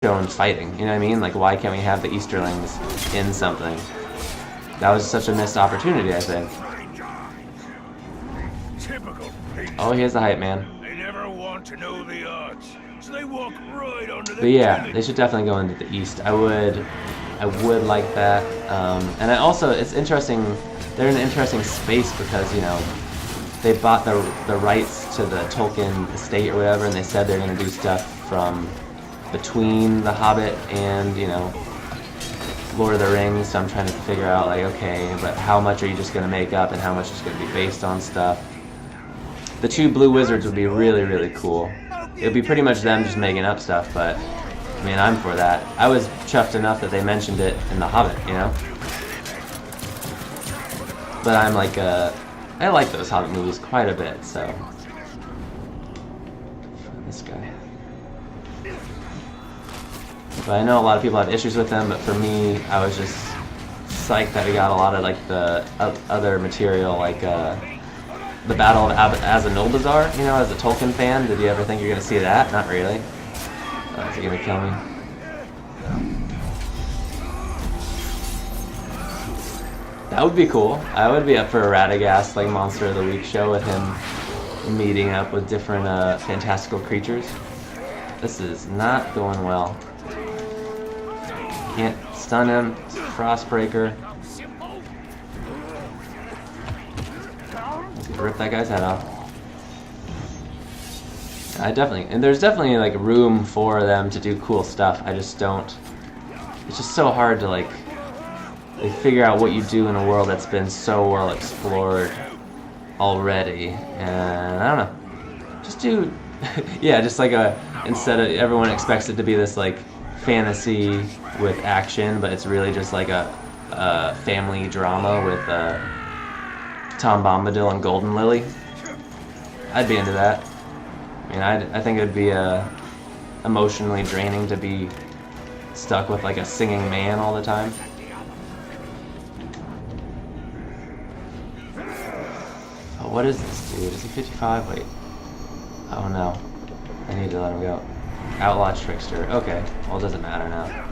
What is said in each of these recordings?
showing fighting. You know what I mean? Like, why can't we have the Easterlings in something? That was such a missed opportunity, I think. Oh, here's the hype man. They never want to know the odds, so they walk right onto the But yeah, they should definitely go into the East. I would like that. And also, it's interesting. They're in an interesting space because, you know, they bought the rights to the Tolkien estate or whatever, and they said they're going to do stuff from between The Hobbit and, you know, Lord of the Rings. So I'm trying to figure out, like, okay, but how much are you just going to make up and how much is going to be based on stuff? The two blue wizards would be really, really cool. It would be pretty much them just making up stuff, but I mean, I'm for that. I was chuffed enough that they mentioned it in The Hobbit, you know? But I'm like, I like those Hobbit movies quite a bit, so. This guy. But I know a lot of people have issues with them, but for me, I was just psyched that we got a lot of, like, the other material, like, the Battle of Azanulbazar, you know, as a Tolkien fan. Did you ever think you're going to see that? Not really. Is he going to kill me? That would be cool. I would be up for a Radagast, like, Monster of the Week show with him meeting up with different fantastical creatures. This is not going well. Can't stun him. Frostbreaker. Rip that guy's head off. And there's definitely like room for them to do cool stuff. I just don't. It's just so hard to like figure out what you do in a world that's been so well explored already. And I don't know. Just do, yeah, just like instead of everyone expects it to be this like fantasy with action, but it's really just like a family drama with Tom Bombadil and Golden Lily. I'd be into that. I mean, I think it would be emotionally draining to be stuck with like a singing man all the time. Oh, what is this dude? Is he 55? Wait. Oh no. I need to let him go. Outlaw Trickster. Okay. Well, it doesn't matter now.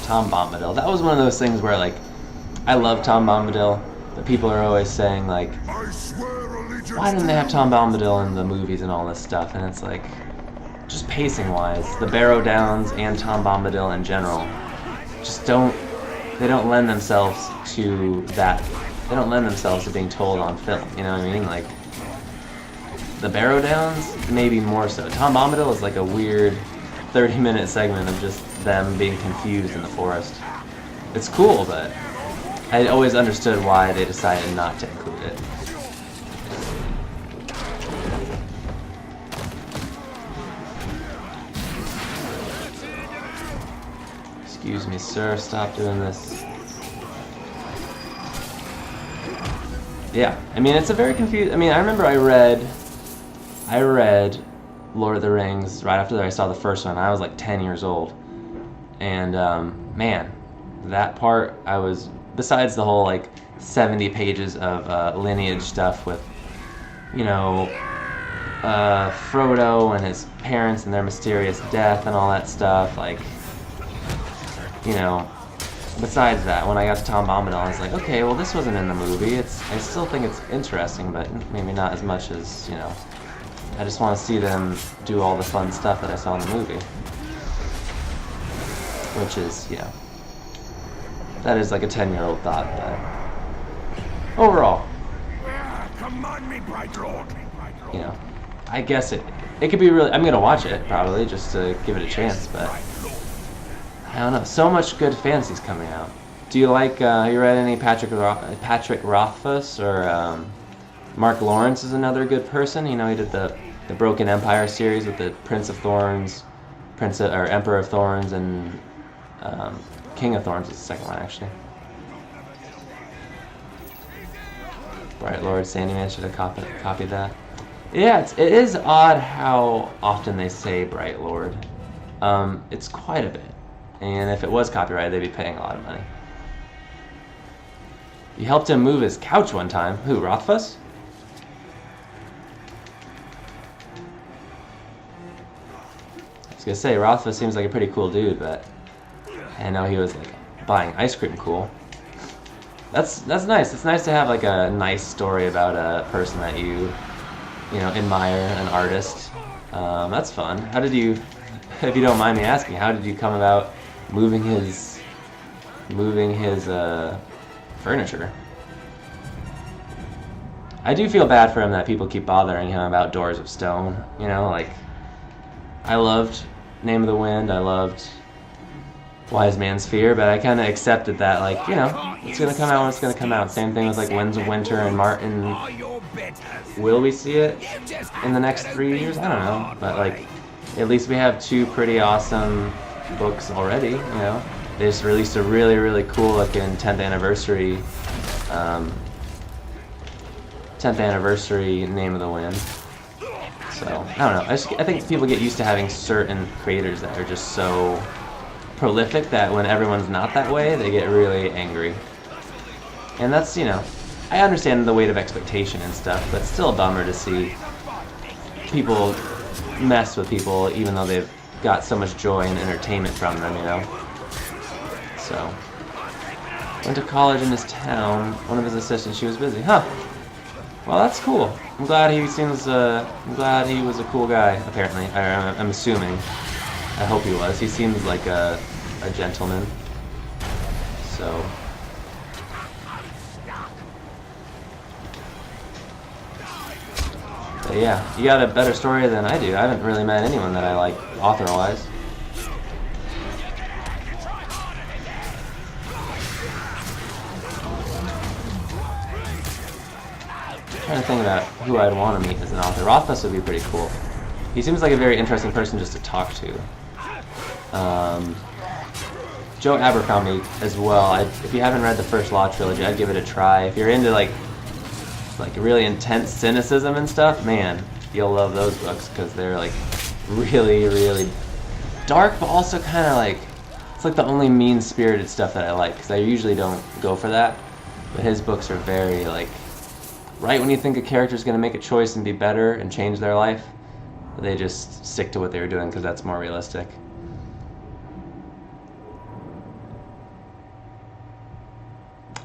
Tom Bombadil. That was one of those things where, like, I love Tom Bombadil, but people are always saying, like, why didn't they have Tom Bombadil in the movies and all this stuff? And it's like, just pacing-wise, the Barrow Downs and Tom Bombadil in general just they don't lend themselves to that. They don't lend themselves to being told on film, you know what I mean? Like, the Barrow Downs, maybe more so. Tom Bombadil is like a weird 30-minute segment of just them being confused in the forest. It's cool, but I always understood why they decided not to include it. Excuse me, sir, stop doing this. Yeah, I mean, it's a very confused. I mean, I remember I read Lord of the Rings right after I saw the first one. I was like 10 years old, and man, that part I was, besides the whole like 70 pages of lineage stuff with, you know, Frodo and his parents and their mysterious death and all that stuff, like, you know, besides that, when I got to Tom Bombadil, I was like, okay, well, this wasn't in the movie. I still think it's interesting, but maybe not as much as, you know, I just want to see them do all the fun stuff that I saw in the movie. Which is, you know, that is like a 10-year-old thought, but overall, you know, I guess it could be really, I'm going to watch it, probably, just to give it a chance, but I don't know, so much good fantasy's coming out. Do you like, have you read any Patrick Rothfuss, or Mark Lawrence is another good person? You know, he did the Broken Empire series with the Prince of Thorns, or Emperor of Thorns, and King of Thorns is the second one, actually. Bright Lord, Sandyman should have copied that. Yeah, it is odd how often they say Bright Lord. It's quite a bit. And if it was copyrighted, they'd be paying a lot of money. You helped him move his couch one time. Who, Rothfuss? I was gonna say, Rothfuss seems like a pretty cool dude, but I know he was like buying ice cream cool. That's nice. It's nice to have like a nice story about a person that you know, admire, an artist. That's fun. How did you, if you don't mind me asking, how did you come about moving his furniture? I do feel bad for him that people keep bothering him about Doors of Stone. You know, like, I loved Name of the Wind, I loved Wise Man's Fear, but I kind of accepted that, like, you know, it's gonna come out when it's gonna come out. Same thing with like Winds of Winter and Martin. Will we see it in the next 3 years? I don't know, but like, at least we have 2 pretty awesome books already. You know, they just released a really cool looking 10th anniversary Name of the Wind. So I don't know. I think people get used to having certain creators that are just so prolific that when everyone's not that way, they get really angry. And that's, you know, I understand the weight of expectation and stuff, but it's still a bummer to see people mess with people even though they've got so much joy and entertainment from them, you know. So, went to college in his town. One of his assistants, she was busy. Huh. Well, that's cool. I'm glad he seems, I'm glad he was a cool guy, apparently. I'm assuming. I hope he was. He seems like a gentleman. So. But yeah, you got a better story than I do. I haven't really met anyone that I like author-wise. I'm trying to think about who I'd want to meet as an author. Rothfuss would be pretty cool. He seems like a very interesting person just to talk to. Joe Abercrombie as well. If you haven't read the first Law trilogy, I'd give it a try. If you're into like really intense cynicism and stuff, man, you'll love those books because they're like really dark, but also kind of like, it's like the only mean-spirited stuff that I like, because I usually don't go for that. But his books are very like, right when you think a character's going to make a choice and be better and change their life, they just stick to what they were doing because that's more realistic.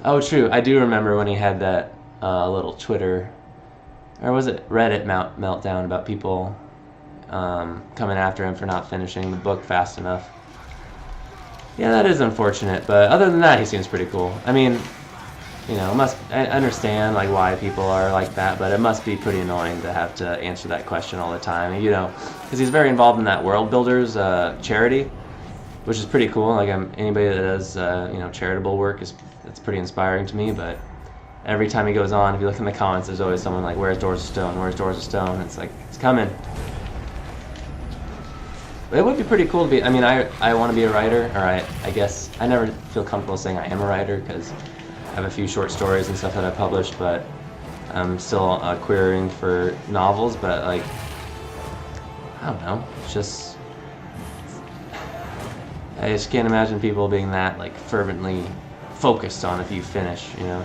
Oh, true. I do remember when he had that little Twitter, or was it Reddit meltdown about people coming after him for not finishing the book fast enough. Yeah, that is unfortunate, but other than that, he seems pretty cool. I mean, you know, I understand like why people are like that, but it must be pretty annoying to have to answer that question all the time. You know, because he's very involved in that World Builders charity, which is pretty cool. Like anybody that does you know, charitable work it's pretty inspiring to me. But every time he goes on, if you look in the comments, there's always someone like, "Where's Doors of Stone? Where's Doors of Stone?" It's like, it's coming. It would be pretty cool to be. I mean, I want to be a writer, or I guess I never feel comfortable saying I am a writer because I have a few short stories and stuff that I published, but I'm still querying for novels. But like, I don't know. It's just, I just can't imagine people being that like fervently focused on if you finish. You know,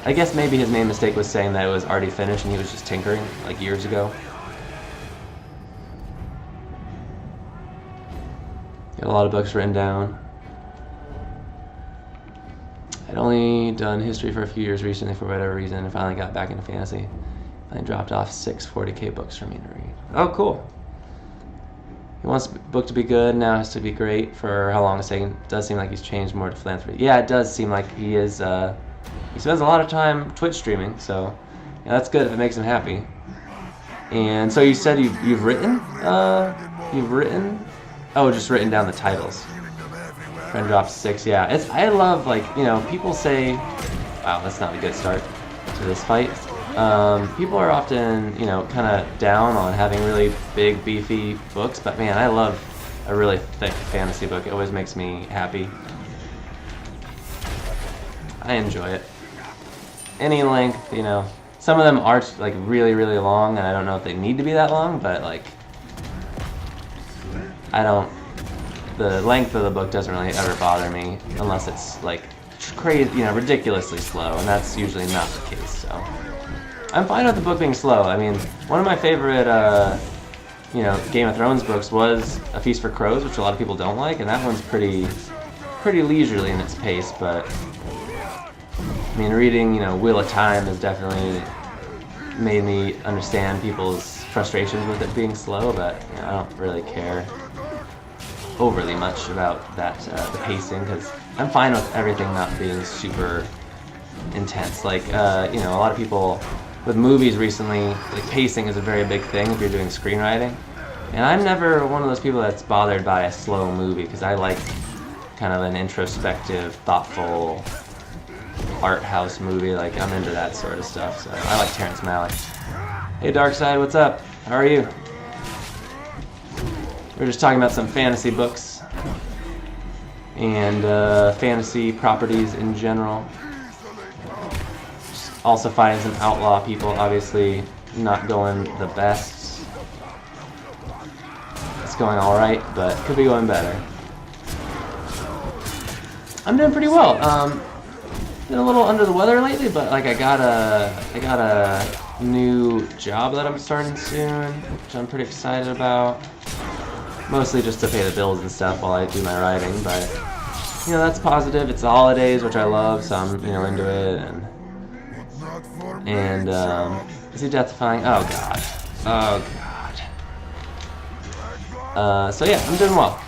I guess maybe his main mistake was saying that it was already finished and he was just tinkering like years ago. Got a lot of books written down. I'd only done history for a few years recently for whatever reason, and finally got back into fantasy. I dropped off 6 40K books for me to read. Oh, cool. He wants the book to be good, now it has to be great for how long it's taken. It does seem like he's changed more to philanthropy. Yeah, it does seem like he is, he spends a lot of time Twitch streaming, so yeah, that's good if it makes him happy. And so you said you've written? Oh, just written down the titles. Friend dropped 6, yeah. I love, like, you know, people say, wow, that's not a good start to this fight. People are often, you know, kind of down on having really big, beefy books, but man, I love a really thick fantasy book. It always makes me happy. I enjoy it. Any length, you know. Some of them are, like, really, really long, and I don't know if they need to be that long, but, like, the length of the book doesn't really ever bother me unless it's like crazy, you know, ridiculously slow, and that's usually not the case. So I'm fine with the book being slow. I mean, one of my favorite, you know, Game of Thrones books was A Feast for Crows, which a lot of people don't like, and that one's pretty leisurely in its pace. But I mean, reading, you know, Wheel of Time has definitely made me understand people's frustrations with it being slow, but you know, I don't really care overly much about that, the pacing, because I'm fine with everything not being super intense. Like, you know, a lot of people with movies recently, like, pacing is a very big thing if you're doing screenwriting. And I'm never one of those people that's bothered by a slow movie, because I like kind of an introspective, thoughtful art house movie. Like, I'm into that sort of stuff, so I like Terrence Malick. Hey Darkside, what's up? How are you? We're just talking about some fantasy books and fantasy properties in general. Just also finding some Outlaw people, obviously not going the best. It's going alright, but could be going better. I'm doing pretty well. Been a little under the weather lately, but like I got a new job that I'm starting soon, which I'm pretty excited about. Mostly just to pay the bills and stuff while I do my writing, but you know, that's positive. It's the holidays, which I love, so I'm, you know, into it. And is he death-defying? Oh god. Oh god. So yeah, I'm doing well.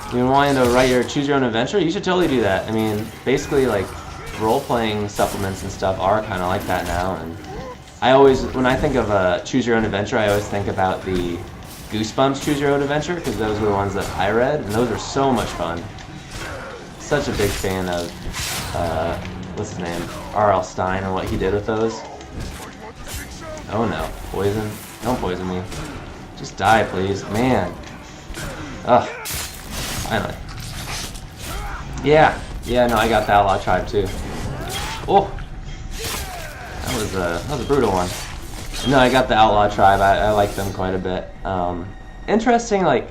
You've been wanting to write your choose your own adventure? You should totally do that. I mean, basically, like, role-playing supplements and stuff are kind of like that now. And I always, when I think of choose your own adventure, I always think about the Goosebumps Choose Your Own Adventure, because those were the ones that I read, and those were so much fun. Such a big fan of, what's his name, R.L. Stine and what he did with those. Oh no, poison? Don't poison me. Just die, please. Man. Ugh. Finally. Yeah, no, I got the Outlaw Tribe too. Oh! That was a brutal one. No, I got the Outlaw Tribe. I like them quite a bit. Interesting, like,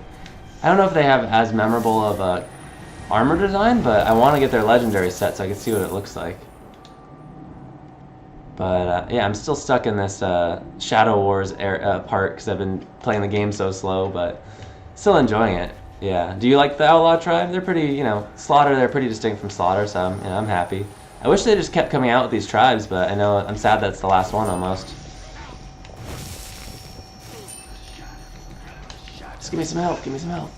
I don't know if they have as memorable of a armor design, but I want to get their legendary set so I can see what it looks like. But yeah, I'm still stuck in this Shadow Wars part because I've been playing the game so slow, but still enjoying it. Yeah. Do you like the Outlaw Tribe? They're pretty, you know, Slaughter, they're pretty distinct from Slaughter, so you know, I'm happy. I wish they just kept coming out with these tribes, but I know I'm sad that's the last one almost. Just give me some help, give me some help.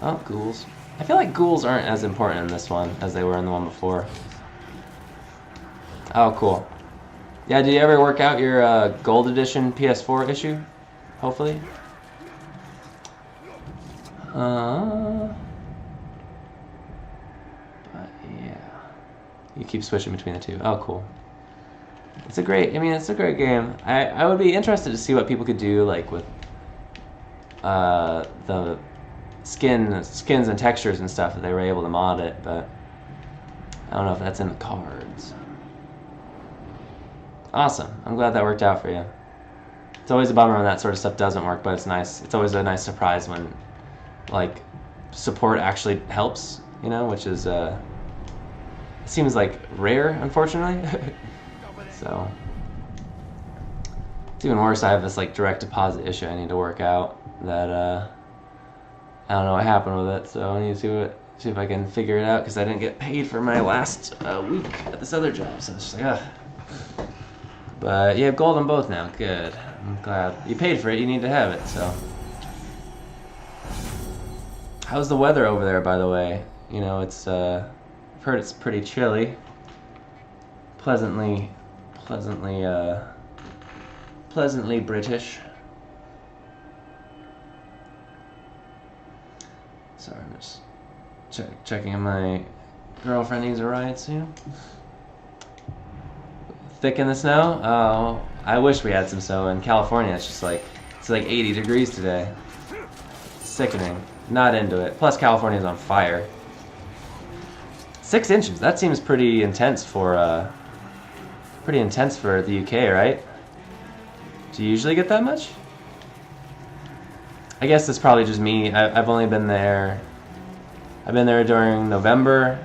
Oh, ghouls. I feel like ghouls aren't as important in this one as they were in the one before. Oh, cool. Yeah, did you ever work out your Gold Edition PS4 issue? Hopefully. But yeah. You keep switching between the two. Oh, cool. It's a great game. I would be interested to see what people could do, like, with the skins and textures and stuff, that they were able to mod it, but I don't know if that's in the cards. Awesome. I'm glad that worked out for you. It's always a bummer when that sort of stuff doesn't work, but it's nice. It's always a nice surprise when, like, support actually helps, you know, which is, it seems like rare, unfortunately. So, it's even worse. I have this, like, direct deposit issue I need to work out that, I don't know what happened with it, so I need to see if I can figure it out, because I didn't get paid for my last week at this other job, so it's just like, ugh. But you have gold on both now. Good. I'm glad. You paid for it. You need to have it, so. How's the weather over there, by the way? You know, it's, I've heard it's pretty chilly. Pleasantly British. Sorry, I'm just checking if my girlfriend needs a ride soon. Thick in the snow? Oh, I wish we had some snow. In California, it's like 80 degrees today. It's sickening. Not into it. Plus, California's on fire. 6 inches. That seems pretty intense for the UK, right? Do you usually get that much? I guess it's probably just me. I've only been there. I've been there during November,